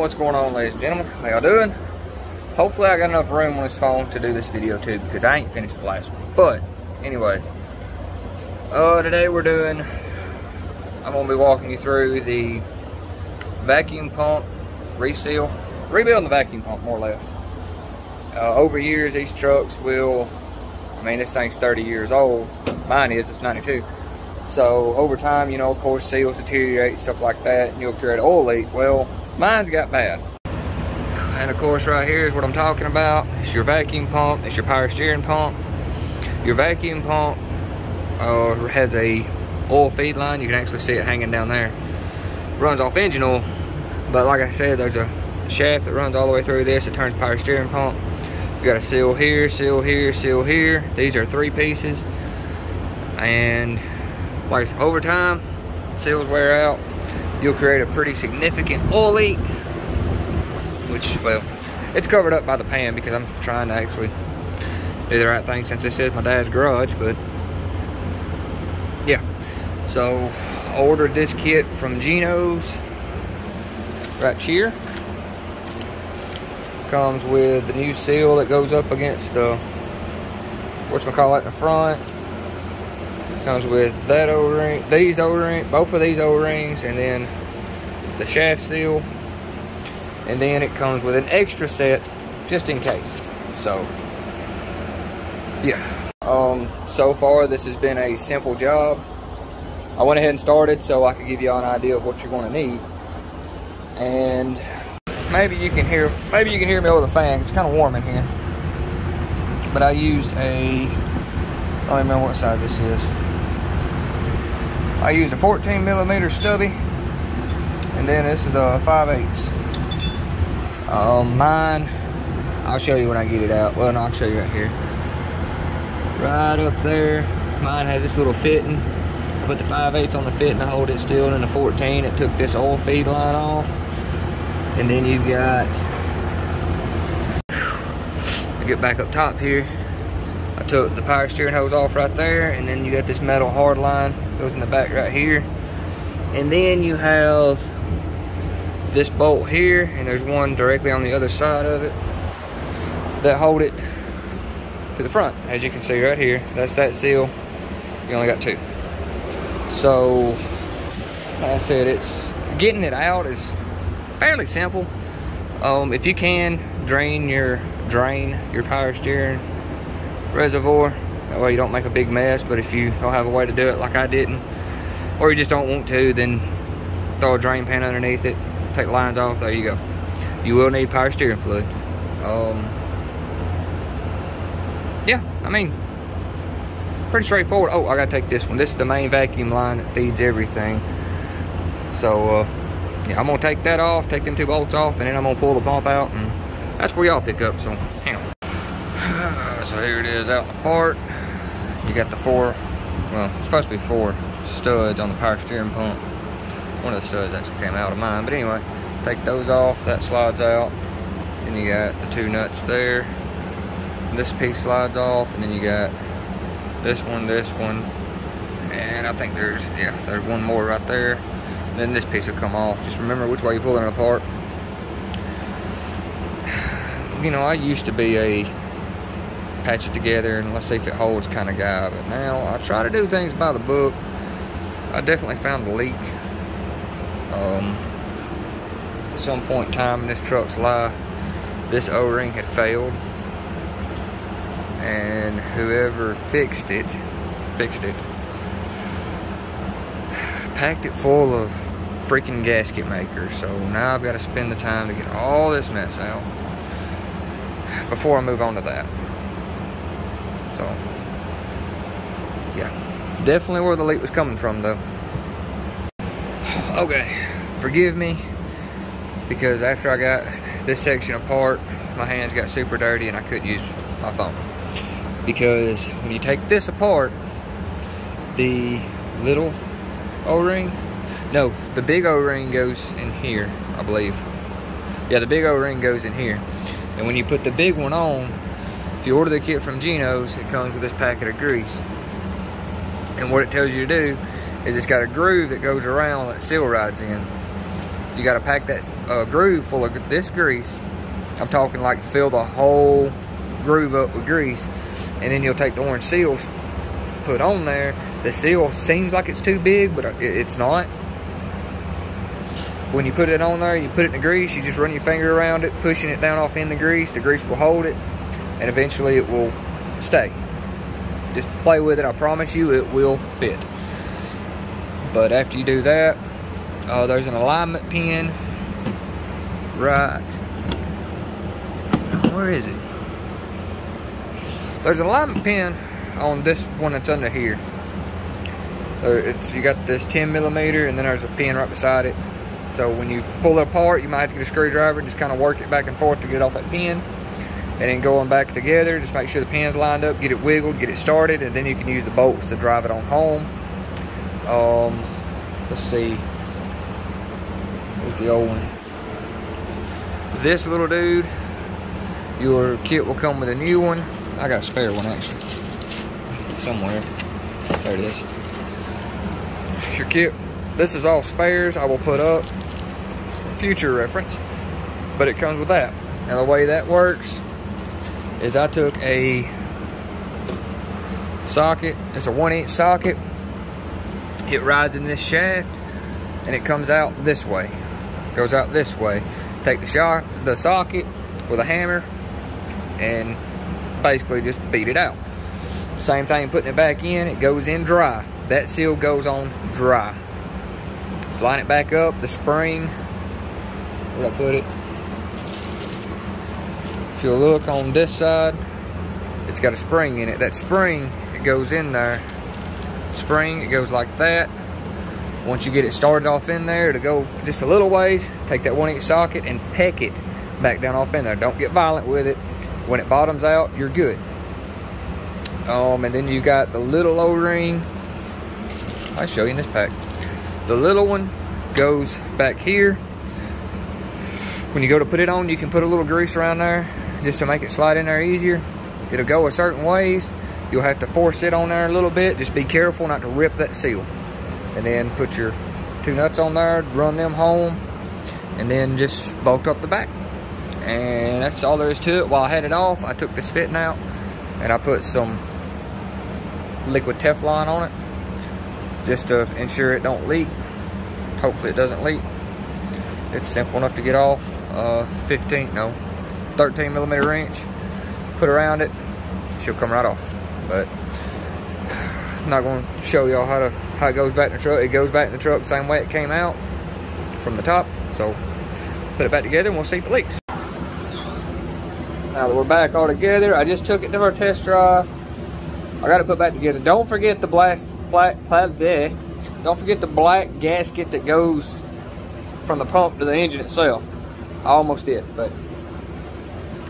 What's going on, ladies and gentlemen? How y'all doing? Hopefully I got enough room on this phone to do this video too, because I ain't finished the last one. But anyways, today I'm gonna be walking you through the vacuum pump reseal, rebuilding the vacuum pump more or less. Over years, these trucks will, I mean, this thing's 30 years old. Mine is, it's 92. So over time, you know, of course, seals deteriorate, stuff like that, and you'll create an oil leak. Well, mine's got bad. And of course, right here is what I'm talking about. It's your vacuum pump, it's your power steering pump. Your vacuum pump has a oil feed line. You can actually see it hanging down there. Runs off engine oil, but like I said, there's a shaft that runs all the way through this. It turns power steering pump. You got a seal here, seal here, seal here. These are 3 pieces, and like I said, over time, seals wear out. You'll create a pretty significant oil leak, which, well, it's covered up by the pan because I'm trying to actually do the right thing since this is my dad's garage. But yeah, so I ordered this kit from Geno's right here. Comes with the new seal that goes up against the whatchamacallit in the front. Comes with that O-ring, these O-ring, both of these O-rings, and then the shaft seal. And then it comes with an extra set just in case. So yeah, so far this has been a simple job. I went ahead and started so I could give you all an idea of what you're going to need. And maybe you can hear me over the fan. It's kind of warm in here. But I used I don't even remember what size this is. I used a 14mm stubby, and then this is a 5/8. Mine, I'll show you when I get it out. Well, no, I'll show you right here. Right up there, mine has this little fitting. I put the 5/8 on the fitting to hold it still, and then the 14, it took this oil feed line off. And then you've got, I get back up top here, I took the power steering hose off right there, and then you got this metal hard line, goes in the back right here. And then you have this bolt here, and there's one directly on the other side of it that hold it to the front. As you can see right here, that's that seal. You only got 2. So, like I said, it's getting it out is fairly simple. If you can drain your power steering reservoir, that way you don't make a big mess. But if you don't have a way to do it like I didn't, or you just don't want to, then throw a drain pan underneath it, take the lines off, there you go. You will need power steering fluid. Yeah, I mean, pretty straightforward. Oh, I gotta take this one. This is the main vacuum line that feeds everything. So yeah, I'm gonna take that off, take them 2 bolts off, and then I'm gonna pull the pump out, and that's where y'all pick up. So hang on. So here it is out apart. You got the 4, well, it's supposed to be 4 studs on the power steering pump. One of the studs actually came out of mine, but anyway, take those off. That slides out. Then you got the 2 nuts there. This piece slides off, and then you got this one, and I think there's one more right there. Then this piece will come off. Just remember which way you're pulling it apart. You know, I used to be a patch it together and let's see if it holds kind of guy, but now I try to do things by the book. I definitely found a leak at some point in time in this truck's life. This O-ring had failed, and whoever fixed it packed it full of freaking gasket makers. So now I've got to spend the time to get all this mess out before I move on to that. So yeah, definitely where the leak was coming from though. Okay, forgive me, because after I got this section apart, my hands got super dirty and I couldn't use my phone. Because when you take this apart, the little O-ring, no, the big O-ring goes in here, I believe. Yeah, the big O-ring goes in here. And when you put the big one on, if you order the kit from Geno's, it comes with this packet of grease. And what it tells you to do is it's got a groove that goes around that seal rides in. you got to pack that groove full of this grease. I'm talking like fill the whole groove up with grease, and then you'll take the orange seals, put on there. The seal seems like it's too big, but it's not. When you put it on there, you put it in the grease, you just run your finger around it, pushing it down off in the grease will hold it, and eventually it will stay. Just play with it, I promise you it will fit. But after you do that, there's an alignment pin right, where is it? There's an alignment pin on this one that's under here. You got this 10mm, and then there's a pin right beside it. So when you pull it apart, you might have to get a screwdriver and just kind of work it back and forth to get off that pin. And then going back together, just make sure the pin's lined up, get it wiggled, get it started, and then you can use the bolts to drive it on home. Let's see. Where's the old one? This little dude, your kit will come with a new one. I got a spare one actually, somewhere. There it is. Your kit, this is all spares I will put up for future reference, but it comes with that. Now the way that works is I took a socket, it's a 1-inch socket, it rides in this shaft and it comes out this way, goes out this way. Take the socket with a hammer and basically just beat it out. Same thing putting it back in, it goes in dry. That seal goes on dry. Line it back up, the spring, where'd I put it? If you'll look on this side, it's got a spring in it. That spring, it goes in there. Spring, it goes like that. Once you get it started off in there, to go just a little ways, take that 1-inch socket and peck it back down off in there. Don't get violent with it. When it bottoms out, you're good. And then you got the little O-ring. I'll show you in this pack. The little one goes back here. When you go to put it on, you can put a little grease around there just to make it slide in there easier. It'll go a certain ways. You'll have to force it on there a little bit. Just be careful not to rip that seal. And then put your 2 nuts on there, run them home, and then just bolt up the back. And that's all there is to it. While I had it off, I took this fitting out and I put some liquid Teflon on it just to ensure it don't leak. Hopefully it doesn't leak. It's simple enough to get off. 13mm wrench, put around it, she'll come right off. But I'm not going to show y'all how it goes back in the truck. It goes back in the truck the same way it came out from the top. So put it back together and we'll see if it leaks. Now that we're back all together, I just took it to our test drive. I got to put back together. Don't forget the black gasket that goes from the pump to the engine itself. I almost did, but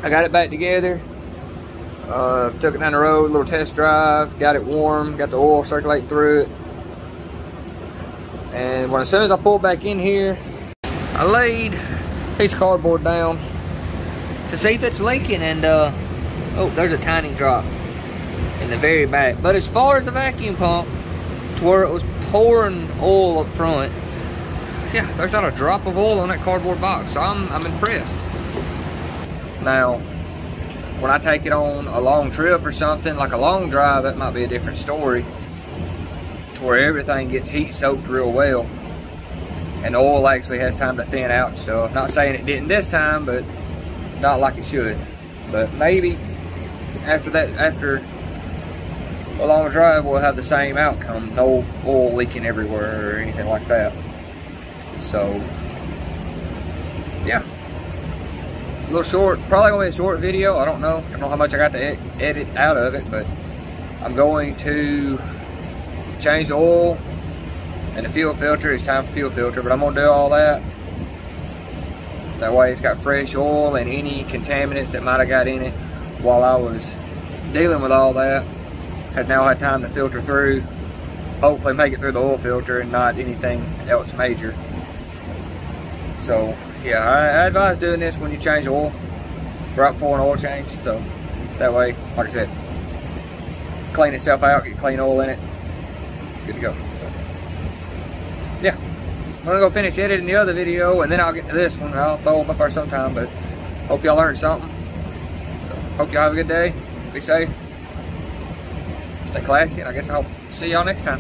I got it back together. Took it down the road, a little test drive, got it warm, got the oil circulating through it. And as soon as I pulled back in here, I laid a piece of cardboard down to see if it's leaking, and oh, there's a tiny drop in the very back. But as far as the vacuum pump, to where it was pouring oil up front, yeah, there's not a drop of oil on that cardboard box. So I'm impressed. Now, when I take it on a long trip or something, like a long drive, that might be a different story, to where everything gets heat soaked real well and the oil actually has time to thin out and stuff. Not saying it didn't this time, but not like it should. But maybe after a long drive, we'll have the same outcome. No oil leaking everywhere or anything like that. So, yeah. A little short, probably gonna be a short video. I don't know how much I got to edit out of it, but I'm going to change the oil and the fuel filter. It's time for fuel filter, but I'm gonna do all that. That way it's got fresh oil, and any contaminants that might have got in it while I was dealing with all that has now had time to filter through. Hopefully make it through the oil filter and not anything else major. So yeah, I advise doing this when you change oil, right before an oil change. So that way, like I said, clean itself out, get clean oil in it, good to go. So yeah, I'm gonna go finish editing the other video, and then I'll get to this one. I'll throw them up there sometime, but hope y'all learned something. So, hope y'all have a good day. Be safe. Stay classy, and I guess I'll see y'all next time.